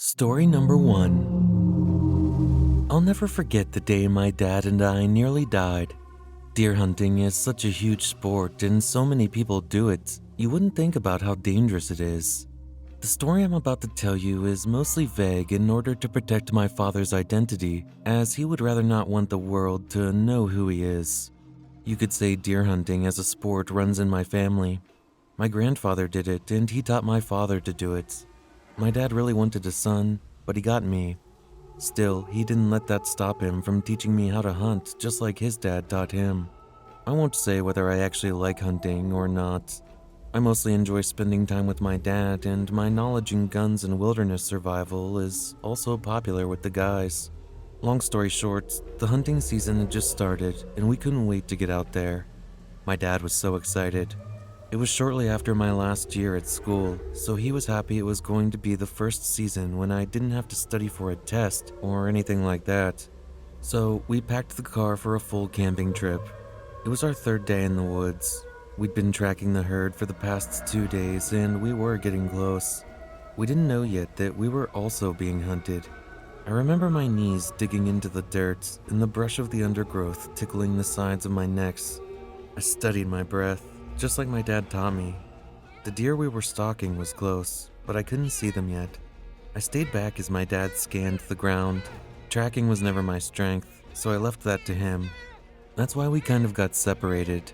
Story number 1. I'll never forget the day my dad and I nearly died. Deer hunting is such a huge sport and so many people do it, you wouldn't think about how dangerous it is. The story I'm about to tell you is mostly vague in order to protect my father's identity, as he would rather not want the world to know who he is. You could say deer hunting as a sport runs in my family. My grandfather did it and he taught my father to do it. My dad really wanted a son, but he got me. Still, he didn't let that stop him from teaching me how to hunt just like his dad taught him. I won't say whether I actually like hunting or not. I mostly enjoy spending time with my dad, and my knowledge in guns and wilderness survival is also popular with the guys. Long story short, the hunting season had just started and we couldn't wait to get out there. My dad was so excited. It was shortly after my last year at school, so he was happy it was going to be the first season when I didn't have to study for a test or anything like that. So we packed the car for a full camping trip. It was our third day in the woods. We'd been tracking the herd for the past 2 days and we were getting close. We didn't know yet that we were also being hunted. I remember my knees digging into the dirt and the brush of the undergrowth tickling the sides of my necks. I studied my breath, just like my dad taught me. The deer we were stalking was close, but I couldn't see them yet. I stayed back as my dad scanned the ground. Tracking was never my strength, so I left that to him. That's why we kind of got separated.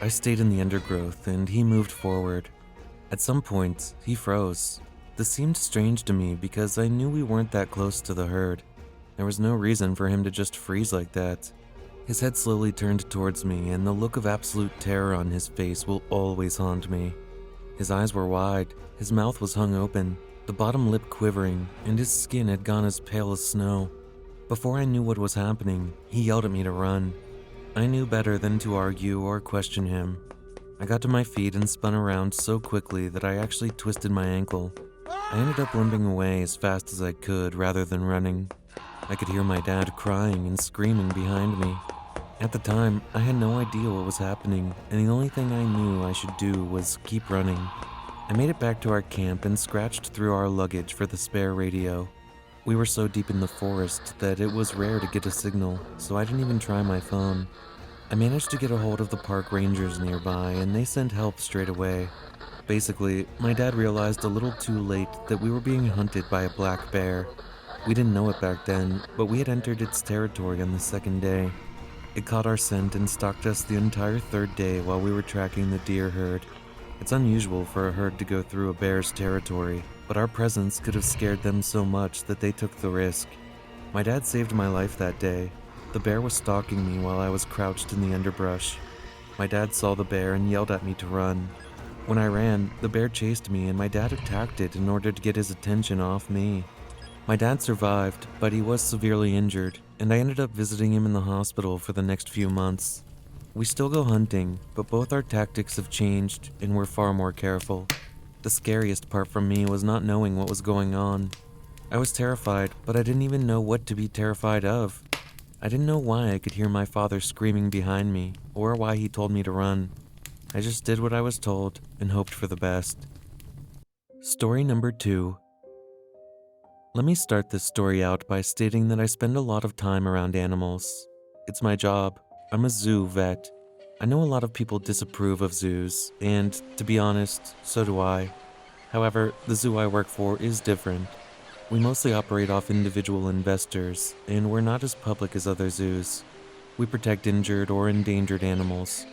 I stayed in the undergrowth and he moved forward. At some point, he froze. This seemed strange to me because I knew we weren't that close to the herd. There was no reason for him to just freeze like that. His head slowly turned towards me, and the look of absolute terror on his face will always haunt me. His eyes were wide, his mouth was hung open, the bottom lip quivering, and his skin had gone as pale as snow. Before I knew what was happening, he yelled at me to run. I knew better than to argue or question him. I got to my feet and spun around so quickly that I actually twisted my ankle. I ended up limping away as fast as I could rather than running. I could hear my dad crying and screaming behind me. At the time, I had no idea what was happening, and the only thing I knew I should do was keep running. I made it back to our camp and scratched through our luggage for the spare radio. We were so deep in the forest that it was rare to get a signal, so I didn't even try my phone. I managed to get a hold of the park rangers nearby, and they sent help straight away. Basically, my dad realized a little too late that we were being hunted by a black bear. We didn't know it back then, but we had entered its territory on the second day. It caught our scent and stalked us the entire third day while we were tracking the deer herd. It's unusual for a herd to go through a bear's territory, but our presence could have scared them so much that they took the risk. My dad saved my life that day. The bear was stalking me while I was crouched in the underbrush. My dad saw the bear and yelled at me to run. When I ran, the bear chased me and my dad attacked it in order to get his attention off me. My dad survived, but he was severely injured, and I ended up visiting him in the hospital for the next few months. We still go hunting, but both our tactics have changed, and we're far more careful. The scariest part for me was not knowing what was going on. I was terrified, but I didn't even know what to be terrified of. I didn't know why I could hear my father screaming behind me, or why he told me to run. I just did what I was told, and hoped for the best. Story number 2. Let me start this story out by stating that I spend a lot of time around animals. It's my job. I'm a zoo vet. I know a lot of people disapprove of zoos, and to be honest, so do I. However, the zoo I work for is different. We mostly operate off individual investors, and we're not as public as other zoos. We protect injured or endangered animals.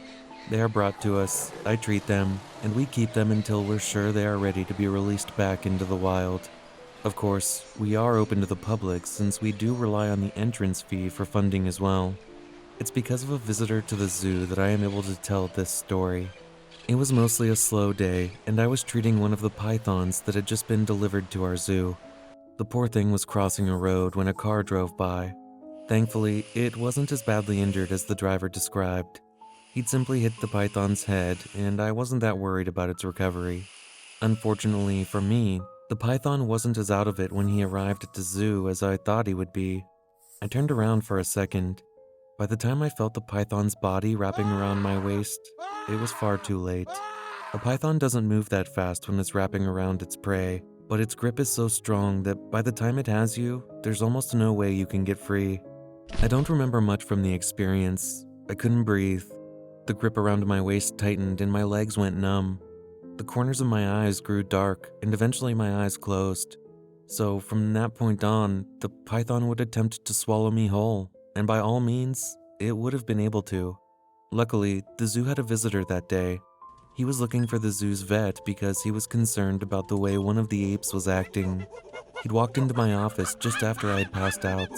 They are brought to us, I treat them, and we keep them until we're sure they are ready to be released back into the wild. Of course, we are open to the public since we do rely on the entrance fee for funding as well. It's because of a visitor to the zoo that I am able to tell this story. It was mostly a slow day, and I was treating one of the pythons that had just been delivered to our zoo. The poor thing was crossing a road when a car drove by. Thankfully, it wasn't as badly injured as the driver described. He'd simply hit the python's head, and I wasn't that worried about its recovery. Unfortunately for me, the python wasn't as out of it when he arrived at the zoo as I thought he would be. I turned around for a second. By the time I felt the python's body wrapping around my waist, it was far too late. A python doesn't move that fast when it's wrapping around its prey. but its grip is so strong that by the time it has you, there's almost no way you can get free. I don't remember much from the experience. I couldn't breathe. The grip around my waist tightened and my legs went numb. The corners of my eyes grew dark and eventually my eyes closed. So from that point on, the python would attempt to swallow me whole, and by all means, it would have been able to. Luckily, the zoo had a visitor that day. He was looking for the zoo's vet because he was concerned about the way one of the apes was acting. He'd walked into my office just after I had passed out.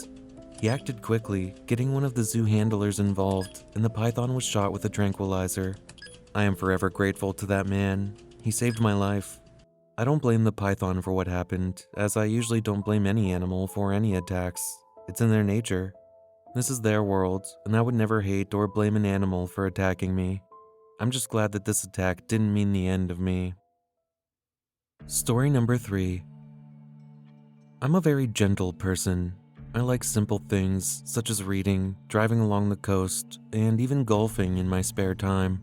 He acted quickly, getting one of the zoo handlers involved, and the python was shot with a tranquilizer. I am forever grateful to that man. He saved my life. I don't blame the python for what happened, as I usually don't blame any animal for any attacks. It's in their nature. This is their world, and I would never hate or blame an animal for attacking me. I'm just glad that this attack didn't mean the end of me. Story number 3. I'm a very gentle person. I like simple things such as reading, driving along the coast, and even golfing in my spare time.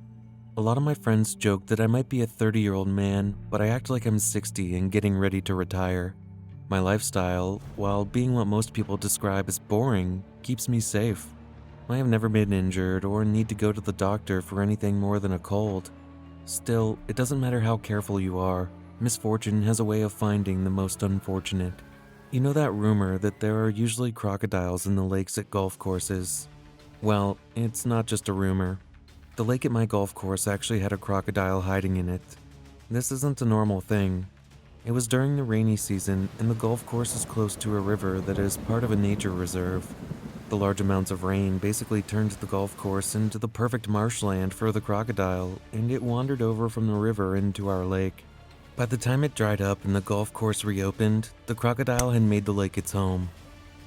A lot of my friends joke that I might be a 30-year-old man, but I act like I'm 60 and getting ready to retire. My lifestyle, while being what most people describe as boring, keeps me safe. I have never been injured or need to go to the doctor for anything more than a cold. Still, it doesn't matter how careful you are. Misfortune has a way of finding the most unfortunate. You know that rumor that there are usually crocodiles in the lakes at golf courses? Well, it's not just a rumor. The lake at my golf course actually had a crocodile hiding in it. This isn't a normal thing. It was during the rainy season, and the golf course is close to a river that is part of a nature reserve. The large amounts of rain basically turned the golf course into the perfect marshland for the crocodile, and it wandered over from the river into our lake. By the time it dried up and the golf course reopened, the crocodile had made the lake its home.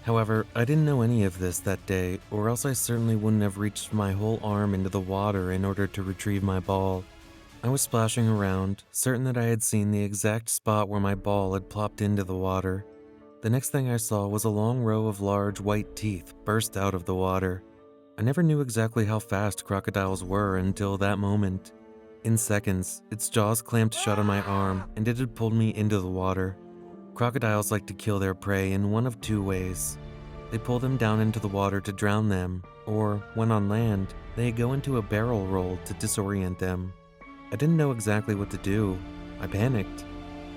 However, I didn't know any of this that day, or else I certainly wouldn't have reached my whole arm into the water in order to retrieve my ball. I was splashing around, certain that I had seen the exact spot where my ball had plopped into the water. The next thing I saw was a long row of large white teeth burst out of the water. I never knew exactly how fast crocodiles were until that moment. In seconds, its jaws clamped shut on my arm, and it had pulled me into the water. Crocodiles like to kill their prey in one of two ways. They pull them down into the water to drown them, or, when on land, they go into a barrel roll to disorient them. I didn't know exactly what to do. I panicked.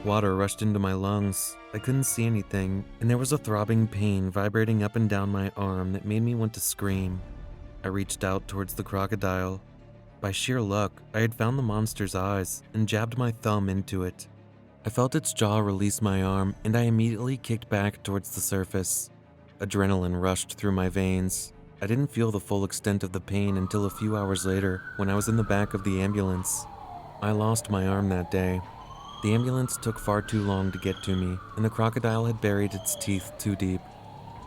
Water rushed into my lungs. I couldn't see anything, and there was a throbbing pain vibrating up and down my arm that made me want to scream. I reached out towards the crocodile. By sheer luck, I had found the monster's eyes and jabbed my thumb into it. I felt its jaw release my arm, and I immediately kicked back towards the surface. Adrenaline rushed through my veins. I didn't feel the full extent of the pain until a few hours later when I was in the back of the ambulance. I lost my arm that day. The ambulance took far too long to get to me, and the crocodile had buried its teeth too deep.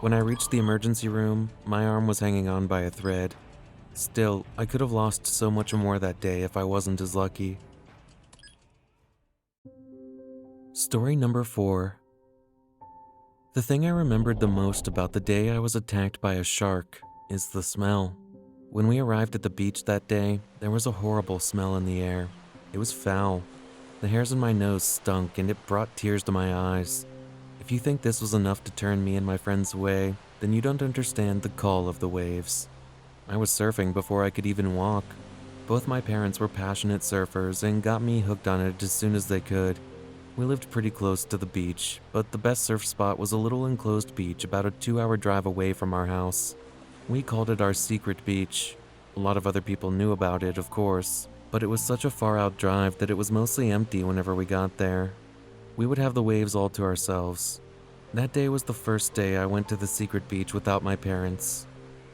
When I reached the emergency room, my arm was hanging on by a thread. Still, I could have lost so much more that day if I wasn't as lucky. Story number 4. The thing I remembered the most about the day I was attacked by a shark is the smell. When we arrived at the beach that day, there was a horrible smell in the air. It was foul. The hairs on my nose stunk and it brought tears to my eyes. If you think this was enough to turn me and my friends away, then you don't understand the call of the waves. I was surfing before I could even walk. Both my parents were passionate surfers and got me hooked on it as soon as they could. We lived pretty close to the beach, but the best surf spot was a little enclosed beach about a 2-hour drive away from our house. We called it our secret beach. A lot of other people knew about it, of course, but it was such a far-out drive that it was mostly empty whenever we got there. We would have the waves all to ourselves. That day was the first day I went to the secret beach without my parents.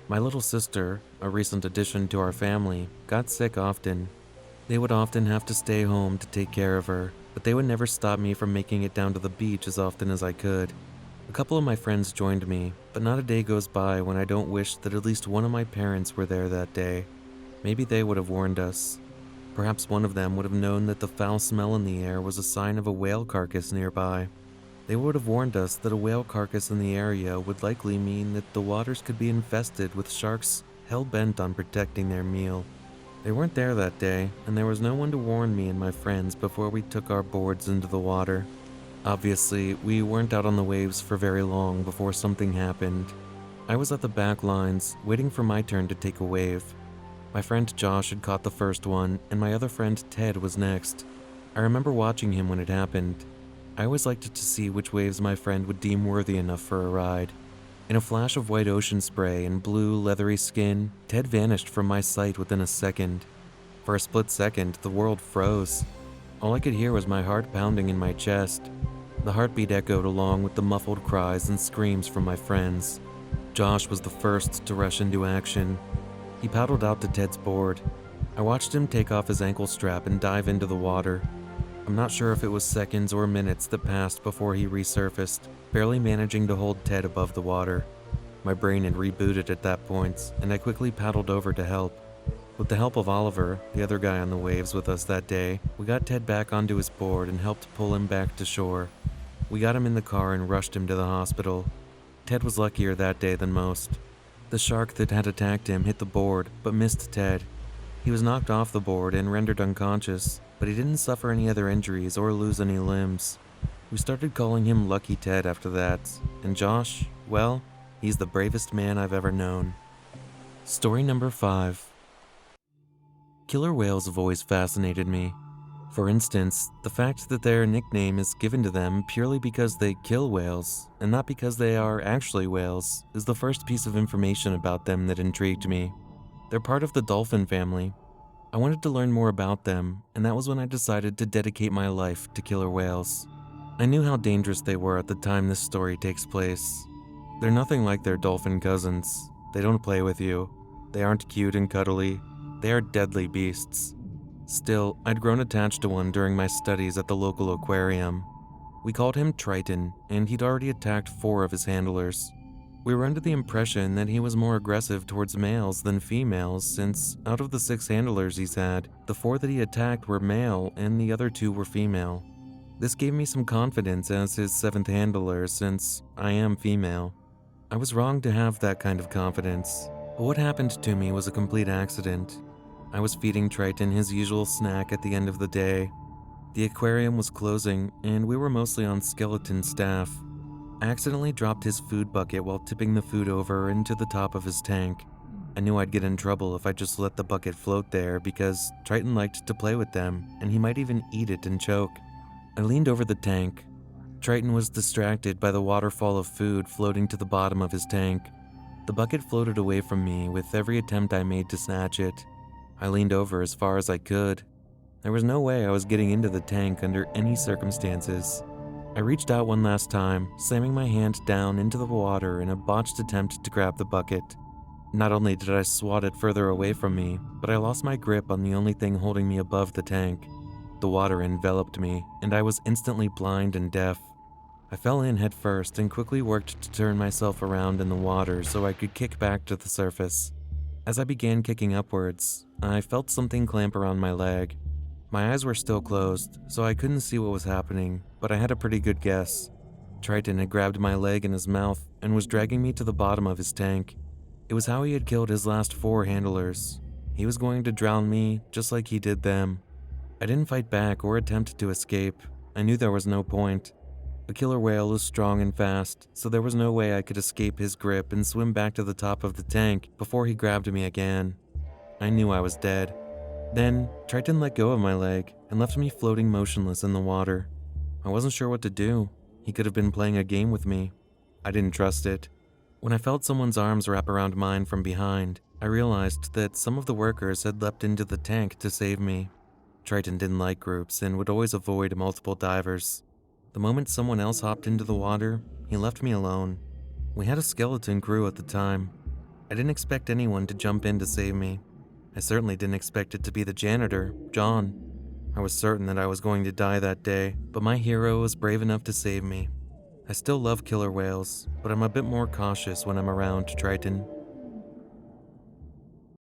My little sister, a recent addition to our family, got sick often. They would often have to stay home to take care of her, but they would never stop me from making it down to the beach as often as I could. A couple of my friends joined me, but not a day goes by when I don't wish that at least one of my parents were there that day. Maybe they would have warned us. Perhaps one of them would have known that the foul smell in the air was a sign of a whale carcass nearby. They would have warned us that a whale carcass in the area would likely mean that the waters could be infested with sharks hell-bent on protecting their meal. They weren't there that day, and there was no one to warn me and my friends before we took our boards into the water. Obviously, we weren't out on the waves for very long before something happened. I was at the back lines, waiting for my turn to take a wave. My friend Josh had caught the first one, and my other friend Ted was next. I remember watching him when it happened. I always liked to see which waves my friend would deem worthy enough for a ride. In a flash of white ocean spray and blue, leathery skin, Ted vanished from my sight within a second. For a split second, the world froze. All I could hear was my heart pounding in my chest. The heartbeat echoed along with the muffled cries and screams from my friends. Josh was the first to rush into action. He paddled out to Ted's board. I watched him take off his ankle strap and dive into the water. I'm not sure if it was seconds or minutes that passed before he resurfaced, barely managing to hold Ted above the water. My brain had rebooted at that point, and I quickly paddled over to help. With the help of Oliver, the other guy on the waves with us that day, we got Ted back onto his board and helped pull him back to shore. We got him in the car and rushed him to the hospital. Ted was luckier that day than most. The shark that had attacked him hit the board, but missed Ted. He was knocked off the board and rendered unconscious, but he didn't suffer any other injuries or lose any limbs. We started calling him Lucky Ted after that, and Josh, well, he's the bravest man I've ever known. Story number 5. Killer whales have always fascinated me. For instance, the fact that their nickname is given to them purely because they kill whales, and not because they are actually whales, is the first piece of information about them that intrigued me. They're part of the dolphin family. I wanted to learn more about them, and that was when I decided to dedicate my life to killer whales. I knew how dangerous they were at the time this story takes place. They're nothing like their dolphin cousins. They don't play with you. They aren't cute and cuddly. They are deadly beasts. Still, I'd grown attached to one during my studies at the local aquarium. We called him Triton, and he'd already attacked 4 of his handlers. We were under the impression that he was more aggressive towards males than females, since out of the 6 handlers he's had, the 4 that he attacked were male and the other 2 were female. This gave me some confidence as his 7th handler, since I am female. I was wrong to have that kind of confidence, but what happened to me was a complete accident. I was feeding Triton his usual snack at the end of the day. The aquarium was closing, and we were mostly on skeleton staff. I accidentally dropped his food bucket while tipping the food over into the top of his tank. I knew I'd get in trouble if I just let the bucket float there because Triton liked to play with them, and he might even eat it and choke. I leaned over the tank. Triton was distracted by the waterfall of food floating to the bottom of his tank. The bucket floated away from me with every attempt I made to snatch it. I leaned over as far as I could. There was no way I was getting into the tank under any circumstances. I reached out one last time, slamming my hand down into the water in a botched attempt to grab the bucket. Not only did I swat it further away from me, but I lost my grip on the only thing holding me above the tank. The water enveloped me, and I was instantly blind and deaf. I fell in head first and quickly worked to turn myself around in the water so I could kick back to the surface. As I began kicking upwards, I felt something clamp around my leg. My eyes were still closed, so I couldn't see what was happening, but I had a pretty good guess. Triton had grabbed my leg in his mouth and was dragging me to the bottom of his tank. It was how he had killed his last 4 handlers. He was going to drown me just like he did them. I didn't fight back or attempt to escape. I knew there was no point. A killer whale is strong and fast, so there was no way I could escape his grip and swim back to the top of the tank before he grabbed me again. I knew I was dead. Then, Triton let go of my leg and left me floating motionless in the water. I wasn't sure what to do. He could have been playing a game with me. I didn't trust it. When I felt someone's arms wrap around mine from behind, I realized that some of the workers had leapt into the tank to save me. Triton didn't like groups and would always avoid multiple divers. The moment someone else hopped into the water, he left me alone. We had a skeleton crew at the time. I didn't expect anyone to jump in to save me. I certainly didn't expect it to be the janitor, John. I was certain that I was going to die that day, but my hero was brave enough to save me. I still love killer whales, but I'm a bit more cautious when I'm around Triton.